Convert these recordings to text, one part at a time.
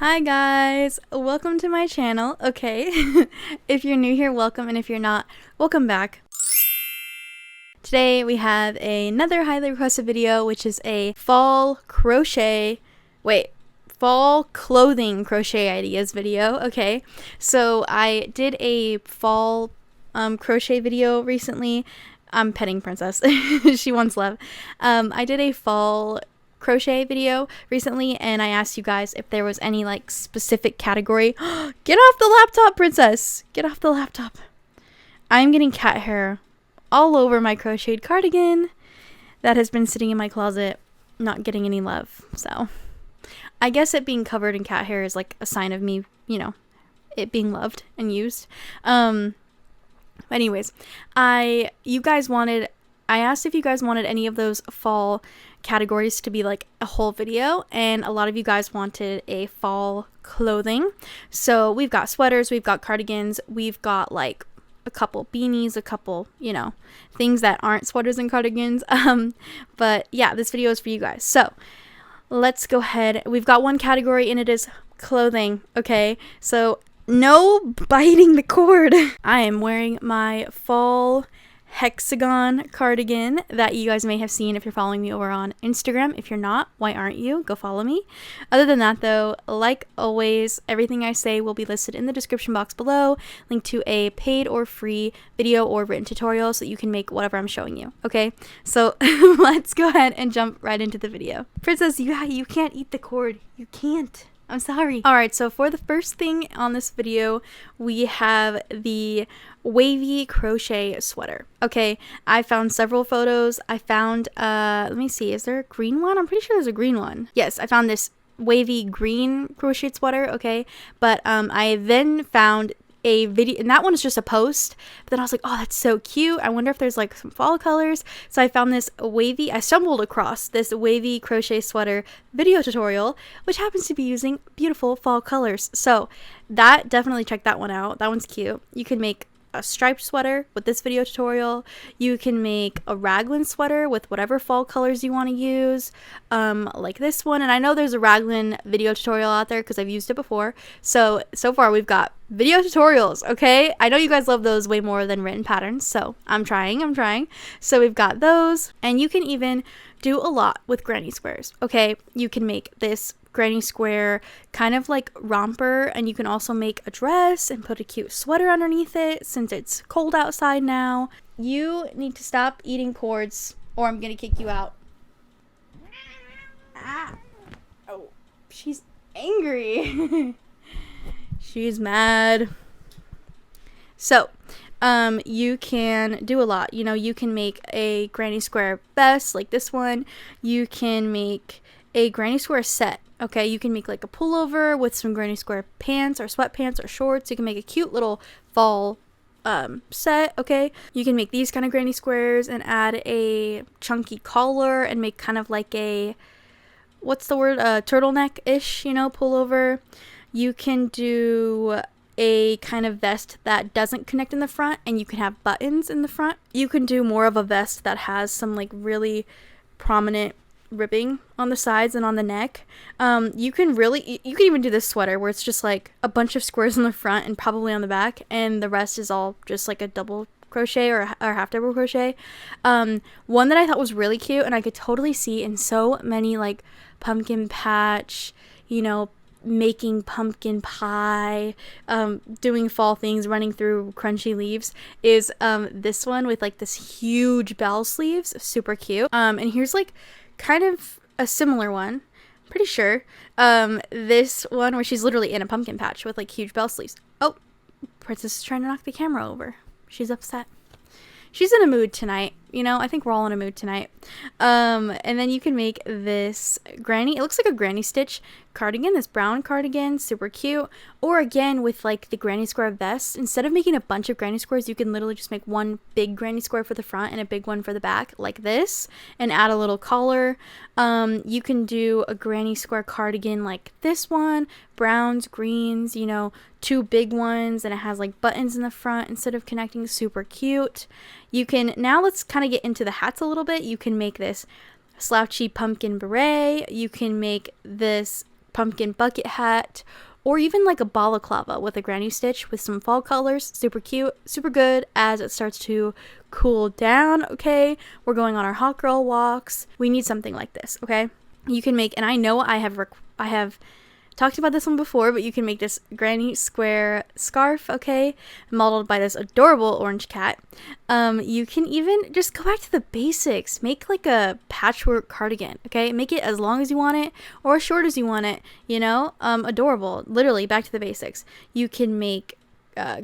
Hi guys, welcome to my channel. Okay, if you're new here, welcome, and if you're not, welcome back. Today we have another highly requested video, which is a fall clothing crochet ideas video. Okay, so I did a fall crochet video recently. I'm petting Princess. She wants love. I did a fall crochet video recently, and I asked you guys if there was any like specific category. Get off the laptop, Princess! Get off the laptop. I'm getting cat hair all over my crocheted cardigan that has been sitting in my closet not getting any love. So I guess it being covered in cat hair is like a sign of me, you know, it being loved and used. Anyways, I asked if you guys wanted any of those fall categories to be like a whole video, and a lot of you guys wanted a fall clothing. So we've got sweaters, we've got cardigans, we've got like a couple beanies, a couple, you know, things that aren't sweaters and cardigans. But yeah, this video is for you guys. So let's go ahead. We've got one category and it is clothing. Okay, so no biting the cord. I am wearing my fall hexagon cardigan that you guys may have seen if you're following me over on Instagram. If you're not, why aren't you? Go follow me. Other than that though, like always, everything I say will be listed in the description box below, linked to a paid or free video or written tutorial so that you can make whatever I'm showing you. Okay, so let's go ahead and jump right into the video. Princess, you can't eat the cord. You can't. I'm sorry. Alright, so for the first thing on this video, we have the wavy crochet sweater. Okay, I found several photos. I found, let me see, is there a green one? I'm pretty sure there's a green one. Yes, I found this wavy green crocheted sweater, okay, but I then found a video, and that one is just a post, but then I was like, oh, that's so cute. I wonder if there's like some fall colors. So I found this I stumbled across this wavy crochet sweater video tutorial, which happens to be using beautiful fall colors. So that, definitely check that one out. That one's cute. You can make a striped sweater with this video tutorial. You can make a raglan sweater with whatever fall colors you want to use, like this one. And I know there's a raglan video tutorial out there because I've used it before. So far we've got video tutorials. Okay, I know you guys love those way more than written patterns, so I'm trying. So we've got those, and you can even do a lot with granny squares. Okay, you can make this granny square kind of like romper, and you can also make a dress and put a cute sweater underneath it since it's cold outside now. You need to stop eating cords or I'm gonna kick you out. Ah. Oh, she's angry. She's mad. So you can do a lot. You know, you can make a granny square vest like this one. You can make a granny square set. Okay, you can make like a pullover with some granny square pants or sweatpants or shorts. You can make a cute little fall set. Okay, you can make these kind of granny squares and add a chunky collar and make kind of like a, what's the word, turtleneck-ish, you know, pullover. You can do a kind of vest that doesn't connect in the front, and you can have buttons in the front. You can do more of a vest that has some like really prominent ribbing on the sides and on the neck. You can even do this sweater where it's just like a bunch of squares on the front and probably on the back, and the rest is all just like a double crochet or half double crochet. One that I thought was really cute and I could totally see in so many like pumpkin patch, you know, making pumpkin pie, doing fall things, running through crunchy leaves, is this one with like this huge bell sleeves. Super cute. And here's like kind of a similar one, pretty sure. This one where she's literally in a pumpkin patch with like huge bell sleeves. Oh, Princess is trying to knock the camera over. She's upset. She's in a mood tonight. You know, I think we're all in a mood tonight. And then you can make this granny, it looks like a granny stitch cardigan, this brown cardigan, super cute. Or again, with like the granny square vest, instead of making a bunch of granny squares, you can literally just make one big granny square for the front and a big one for the back, like this, and add a little collar. You can do a granny square cardigan like this one, browns, greens, you know, two big ones, and it has like buttons in the front instead of connecting. Super cute. You can, now let's kind of get into the hats a little bit. You can make this slouchy pumpkin beret. You can make this pumpkin bucket hat, or even like a balaclava with a granny stitch with some fall colors. Super cute, super good as it starts to cool down. Okay, we're going on our hot girl walks. We need something like this. Okay, you can make, and I know I have talked about this one before, but you can make this granny square scarf, okay, modeled by this adorable orange cat. You can even just go back to the basics. Make like a patchwork cardigan, okay? Make it as long as you want it or as short as you want it, you know? Adorable. Literally, back to the basics. You can make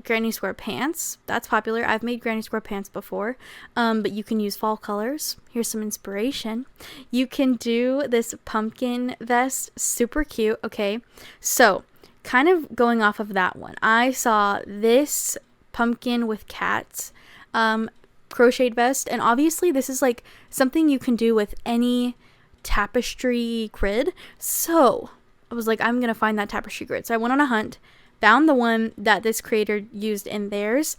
granny square pants. That's popular. I've made granny square pants before, but you can use fall colors. Here's some inspiration. You can do this pumpkin vest. Super cute. Okay, so kind of going off of that one, I saw this pumpkin with cats crocheted vest, and obviously this is like something you can do with any tapestry grid. So I was like, I'm gonna find that tapestry grid. So I went on a hunt, found the one that this creator used in theirs,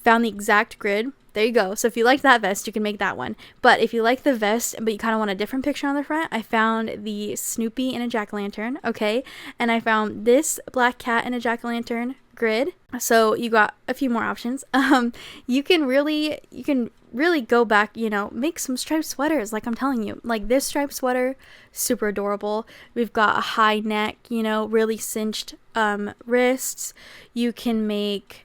found the exact grid. There you go. So if you like that vest, you can make that one. But if you like the vest, but you kind of want a different picture on the front, I found the Snoopy and a jack-o'-lantern, okay? And I found this black cat and a jack-o'-lantern grid. So you got a few more options. You can really go back, you know, make some striped sweaters, like I'm telling you. Like this striped sweater, super adorable. We've got a high neck, you know, really cinched wrists. You can make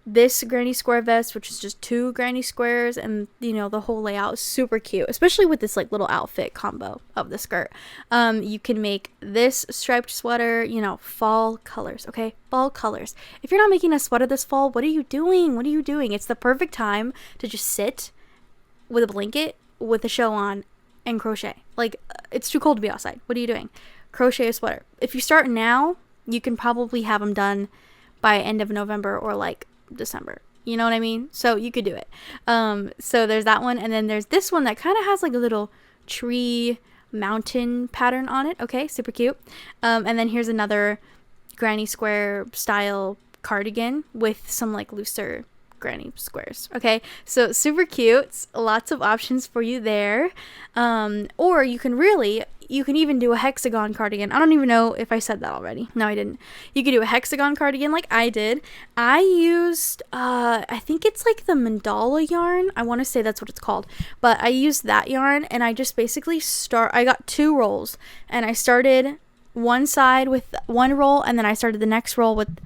this granny square vest, which is just 2 granny squares, and you know, the whole layout is super cute, especially with this like little outfit combo of the skirt. You can make this striped sweater, you know, fall colors, okay? Fall colors. If you're not making a sweater this fall, what are you doing? What are you doing? It's the perfect time to just sit with a blanket with a show on and crochet. Like, it's too cold to be outside. What are you doing? Crochet a sweater. If you start now, you can probably have them done by end of November or like December, you know what I mean? So you could do it. So there's that one, and then there's this one that kind of has like a little tree mountain pattern on it. Okay, super cute. And then here's another granny square style cardigan with some like looser granny squares. Okay, so super cute. Lots of options for you there. Or you can even do a hexagon cardigan. I don't even know if I said that already. No, I didn't. You could do a hexagon cardigan like I did. I used I think it's like the mandala yarn. I want to say that's what it's called. But I used that yarn, and I just basically I got 2 rolls, and I started one side with one roll, and then I started the next roll with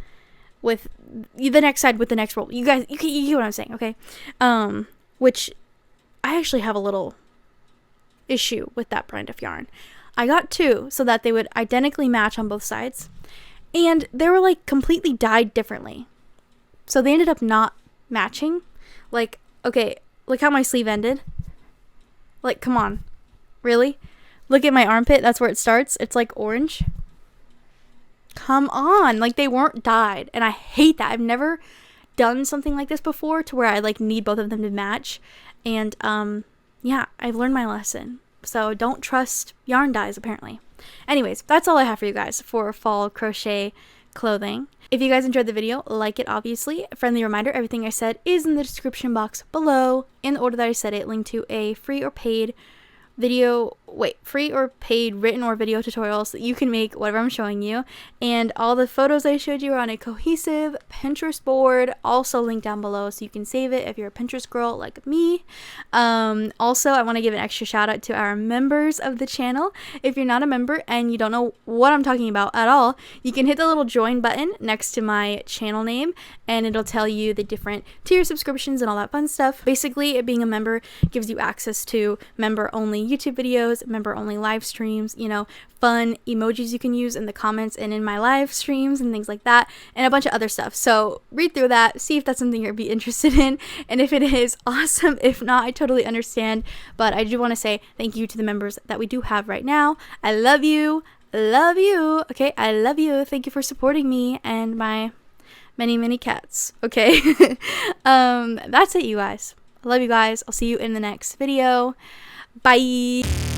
the next side with the next roll. You guys, you get what I'm saying, okay? Which I actually have a little issue with that brand of yarn. I got 2 so that they would identically match on both sides, and they were like completely dyed differently, so they ended up not matching. Like, okay, look how my sleeve ended. Like, come on, really? Look at my armpit. That's where it starts. It's like orange. Come on, like they weren't dyed, and I hate that. I've never done something like this before to where I like need both of them to match, and yeah, I've learned my lesson. So don't trust yarn dyes, apparently. Anyways, that's all I have for you guys for fall crochet clothing. If you guys enjoyed the video, like it, obviously. A friendly reminder, everything I said is in the description box below, in the order that I said it, linked to a free or paid written or video tutorials that you can make whatever I'm showing you, and all the photos I showed you are on a cohesive Pinterest board, also linked down below, so you can save it if you're a Pinterest girl like me. Also, I want to give an extra shout out to our members of the channel. If you're not a member and you don't know what I'm talking about at all, you can hit the little join button next to my channel name, and it'll tell you the different tier subscriptions and all that fun stuff. Basically, being a member gives you access to member only YouTube videos, member only live streams, you know, fun emojis you can use in the comments and in my live streams and things like that, and a bunch of other stuff. So read through that, see if that's something you'd be interested in, and if it is, awesome. If not, I totally understand. But I do want to say thank you to the members that we do have right now. I love you. Okay, I love you. Thank you for supporting me and my many cats. Okay. That's it, you guys. I love you guys. I'll see you in the next video. Bye.